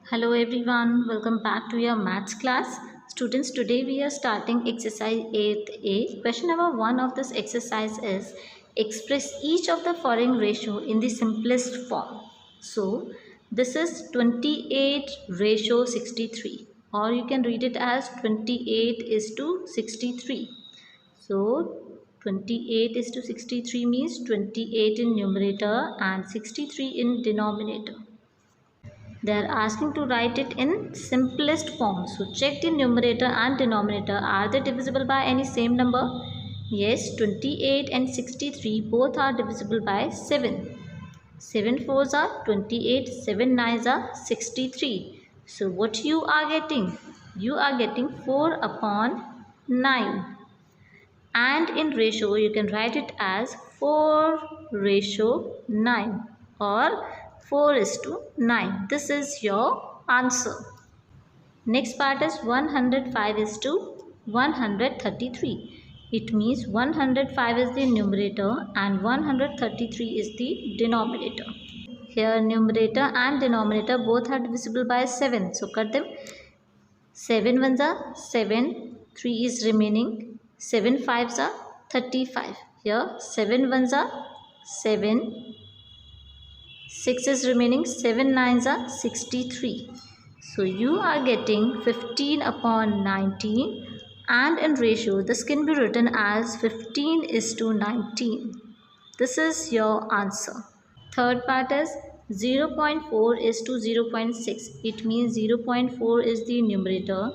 Hello everyone, welcome back to your maths class. Students, today we are starting exercise 8A. Question number 1 of this exercise is express each of the following ratio in the simplest form. So, this is 28 ratio 63, or you can read it as 28 is to 63. So, 28 is to 63 means 28 in numerator and 63 in denominator. They are asking to write it in simplest form. So check the numerator and denominator. Are they divisible by any same number? Yes, 28 and 63 both are divisible by 7. 7 fours are 28, 7 nines are 63. So what you are getting? You are getting 4 upon 9. And in ratio you can write it as 4 ratio 9 or 4 is to 9. This is your answer. Next part is 105 is to 133. It means 105 is the numerator and 133 is the denominator. Here numerator and denominator both are divisible by 7. So cut them. 7 ones are 7, 3 is remaining, 7 fives are 35. Here 7 ones are 7, 6 is remaining, 7 nines are 63. So you are getting 15 upon 19, and in ratio this can be written as 15 is to 19. This is your answer. Third part is 0.4 is to 0.6. It means 0.4 is the numerator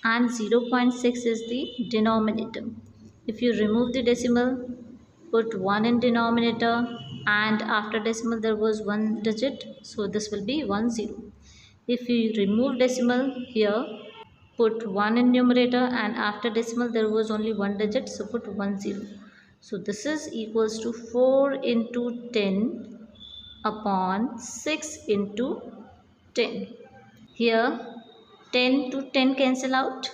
and 0.6 is the denominator. If you remove the decimal, put 1 in denominator, and after decimal there was one digit, so this will be 10. If you remove decimal here, put 1 in numerator, and after decimal there was only one digit, so put 10. So this is equals to 4 into 10 upon 6 into 10. Here 10 to 10 cancel out.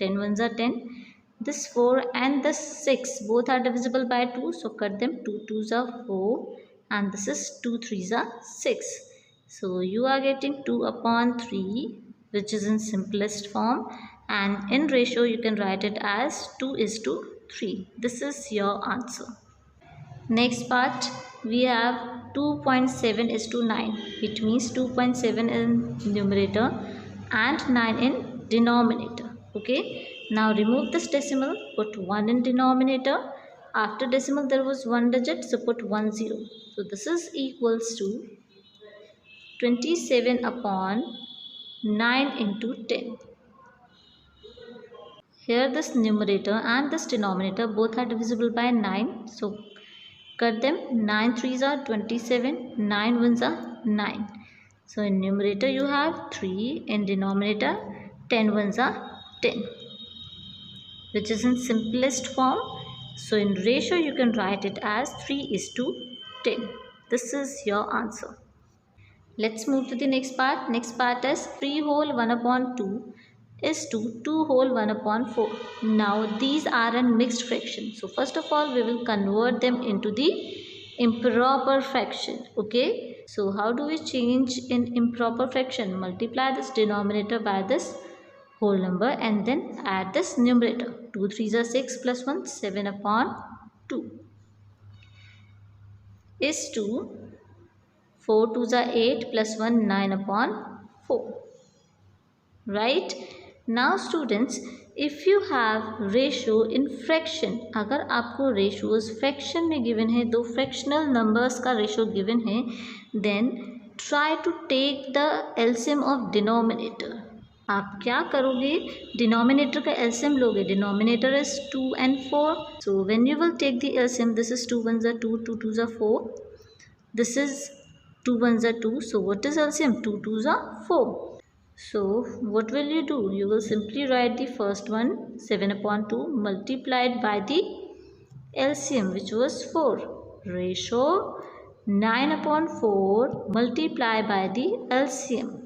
10 ones are 10. This 4 and the 6 both are divisible by 2. So cut them. 2 twos are 4 and this is 2 threes are 6. So you are getting 2 upon 3, which is in simplest form, and in ratio you can write it as 2 is to 3. This is your answer. Next part we have 2.7 is to 9. It means 2.7 in numerator and 9 in denominator. Okay. Now remove this decimal, put 1 in denominator. After decimal there was one digit, so put 10. So this is equals to 27 upon 9 into 10. Here this numerator and this denominator both are divisible by 9. So cut them. 9 threes are 27, 9 ones are 9. So in numerator you have 3, in denominator 10 ones are 10, which is in simplest form. So in ratio you can write it as 3 is to 10. This is your answer. Let's move to the next part. Next part is 3 whole 1 upon 2 is to 2 whole 1 upon 4. Now these are in mixed fraction. So first of all we will convert them into the improper fraction. Okay. So how do we change in improper fraction? Multiply this denominator by this whole number and then add this numerator. 2 3s are 6 plus 1, 7 upon 2 is to 4 2s are 8 plus 1, 9 upon 4. Right. Now students, if you have ratio in fraction, अगर आपको ratios fraction में given है, दो fractional numbers का ratio given है, then try to take the LCM of denominator. आप क्या करोगे? Denominator का LCM लोगे. Denominator is 2 and 4. So when you will take the LCM, this is 2 ones are 2, 2 twos are 4. This is 2 ones are 2. So what is LCM? 2 twos are 4. So what will you do? You will simply write the first one 7 upon 2 multiplied by the LCM, which was 4. Ratio 9 upon 4 multiplied by the LCM.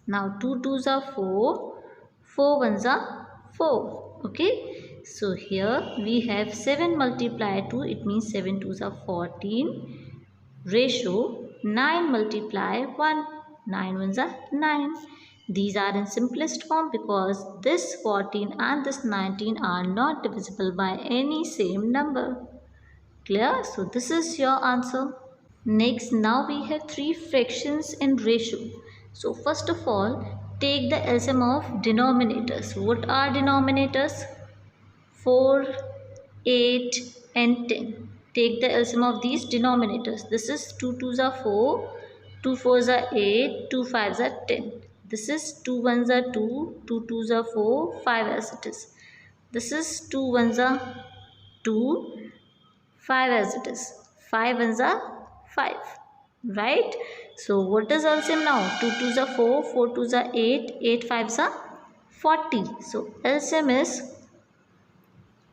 Now 2 twos are 4, 4 ones are 4. Okay. So here we have 7 multiplied 2. It means 7 twos are 14. Ratio 9 multiply 1. 9 ones are 9. These are in simplest form because this 14 and this 19 are not divisible by any same number. Clear? So this is your answer. Next, now we have three fractions in ratio. So first of all, take the LCM of denominators. What are denominators? 4, 8 and 10. Take the LCM of these denominators. This is 2 2s are 4, 2 4s are 8, 2 5s are 10. This is 2 1s are 2, 2 2s are 4, 5 as it is. This is 2 1s are 2, 5 as it is. 5 ones are 5. Right? So what is LCM now? 2 2s are 4, 4 2s are 8, 8 5s are 40. So LCM is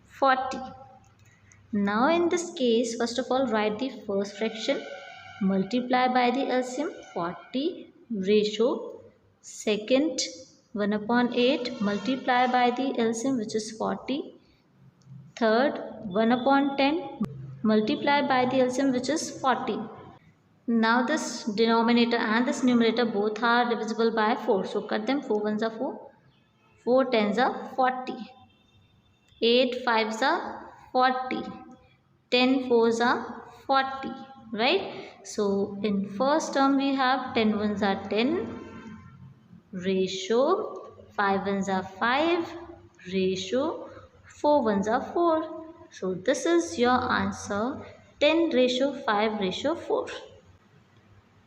40. Now in this case, first of all, write the first fraction, multiply by the LCM 40 ratio. Second, 1 upon 8, multiply by the LCM which is 40. Third, 1 upon 10, multiply by the LCM which is 40. Now this denominator and this numerator both are divisible by 4. So cut them. 4 ones are 4, 4 tens are 40, 8 fives are 40, 10 fours are 40. Right? So in first term we have 10 ones are 10 ratio, 5 ones are 5 ratio, 4 ones are 4. So this is your answer, 10 ratio 5 ratio 4.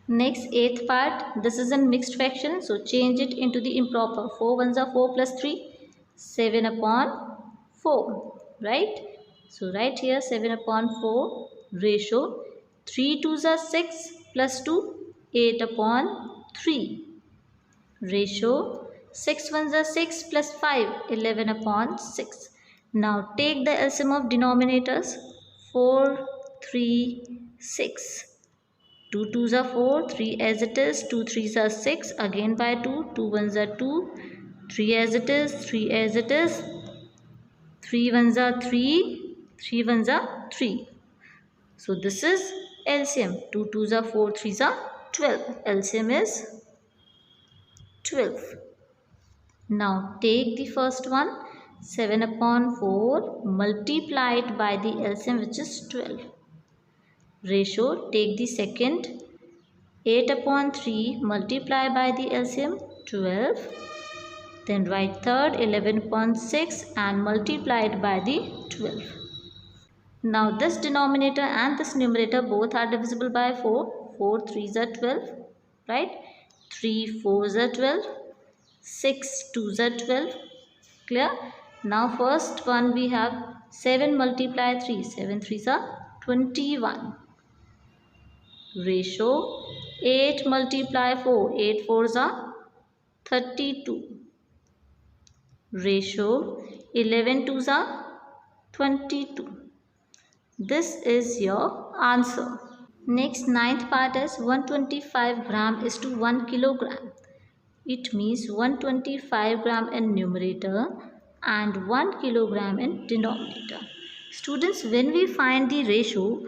Next, eighth part, this is a mixed fraction, so change it into the improper. 4 ones are 4 plus 3, 7 upon 4, right? So right here 7 upon 4 ratio, 3 2s are 6 plus 2, 8 upon 3 ratio, 6 ones are 6 plus 5, 11 upon 6. Now take the LCM of denominators, 4, 3, 6. 2 2s are 4, 3 as it is, 2 3s are 6, again by 2, 2 1s are 2, 3 as it is, 3 as it is, 3 1s are 3, 3 1s are 3. So this is LCM, 2 2s are 4, 3s are 12. LCM is 12. Now take the first one, 7 upon 4, multiply it by the LCM which is 12. Ratio, take the second, 8 upon 3, multiply by the LCM 12. Then write third, 11 upon 6 and multiply it by the 12. Now this denominator and this numerator both are divisible by 4. 4 3s are 12. Right? 3 4s are 12. 6 2s are 12. Clear? Now first one we have 7 multiply 3. 7 3s are 21. Ratio, 8 multiply 4, 8 4s are 32. Ratio, 11 2s are 22. This is your answer. Next, ninth part is 125 gram is to 1 kilogram. It means 125 gram in numerator and 1 kilogram in denominator. Students, when we find the ratio,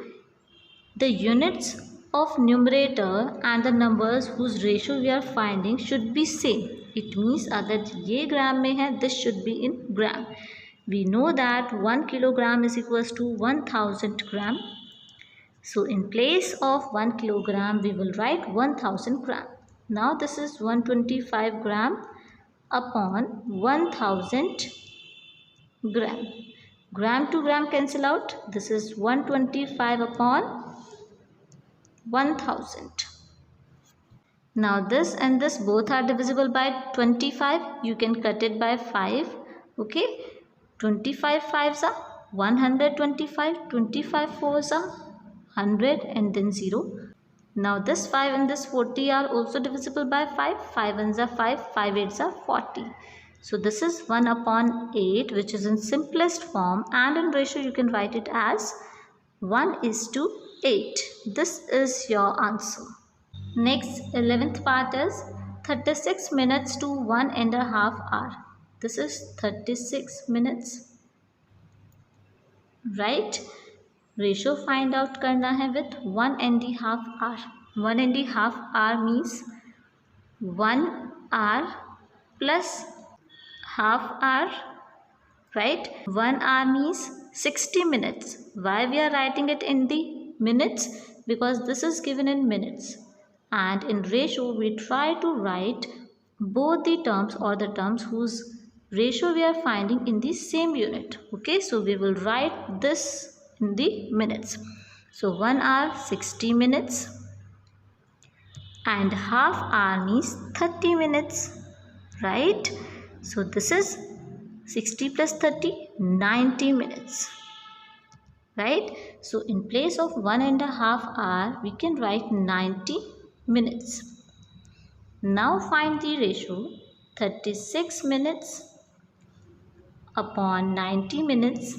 the units of numerator and the numbers whose ratio we are finding should be same. It means अगर ये ग्राम में है, this should be in gram. We know that 1 kilogram is equals to 1000 gram. So in place of 1 kilogram, we will write 1000 gram. Now this is 125 gram upon 1000 gram. Gram to gram cancel out. This is 125 upon 1000. Now this and this both are divisible by 25. You can cut it by 5. Okay. 25 5s are 125. 25 4s are 100 and then 0. Now this 5 and this 40 are also divisible by 5. 5 ones are 5. 5 8s are 40. So this is 1 upon 8, which is in simplest form, and in ratio you can write it as 1:8. This is your answer. Next, 11th part is 36 minutes to 1.5 hour. This is 36 minutes. Right? Ratio find out करना है with 1.5 hour. 1.5 hour means 1 hour plus half hour, right? 1 hour means 60 minutes. Why we are writing it in the minutes? Because this is given in minutes. And in ratio, we try to write both the terms or the terms whose ratio we are finding in the same unit. Okay, so we will write this in the minutes. So 1 hour 60 minutes and half hour means 30 minutes, right? So this is 60 plus 30, 90 minutes, right? So in place of 1.5 hour, we can write 90 minutes. Now find the ratio 36 minutes upon 90 minutes.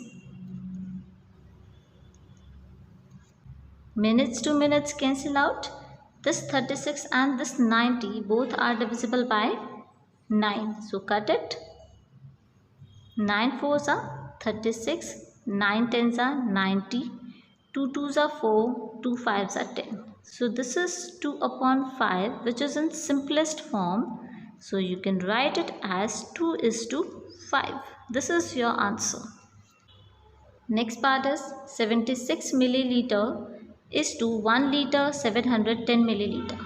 Minutes to minutes cancel out. This 36 and this 90 both are divisible by 9. So cut it. 9 4s are 36, 9 10s are 90, 2 2s are 4, 2 5s are 10. So this is 2 upon 5, which is in simplest form. So you can write it as 2:5. This is your answer. Next part is 76 milliliter is to 1 liter 710 milliliter.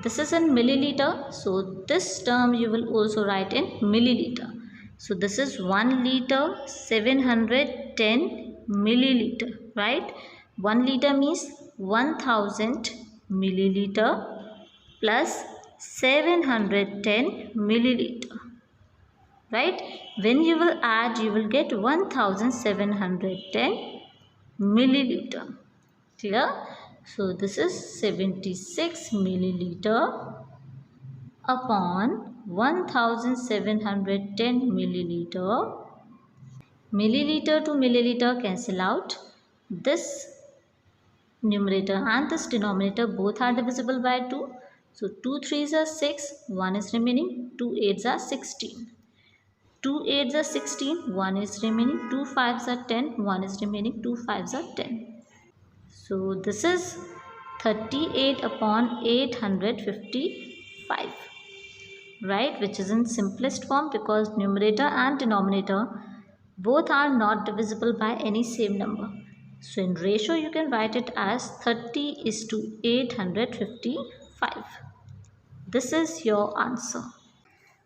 This is in milliliter, so this term you will also write in milliliter. So this is 1 liter 710 milliliter, right? 1 liter means 1000 milliliter plus 710 milliliter, right? When you will add, you will get 1710 milliliter. Clear? So this is 76 milliliter upon 1710 milliliter. Milliliter to milliliter cancel out. This numerator and this denominator both are divisible by 2. So 2 3s are 6, 1 is remaining, 2 8s are 16. 2 8s are 16, 1 is remaining, 2 5s are 10, 1 is remaining, 2 5s are 10. So this is 38 upon 855, right? Which is in simplest form because numerator and denominator both are not divisible by any same number. So in ratio you can write it as 30:855. This is your answer.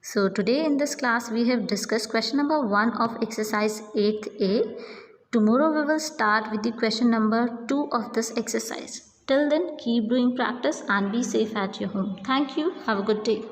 So today in this class we have discussed question number 1 of exercise 8A. Tomorrow we will start with the question number 2 of this exercise. Till then, keep doing practice and be safe at your home. Thank you. Have a good day.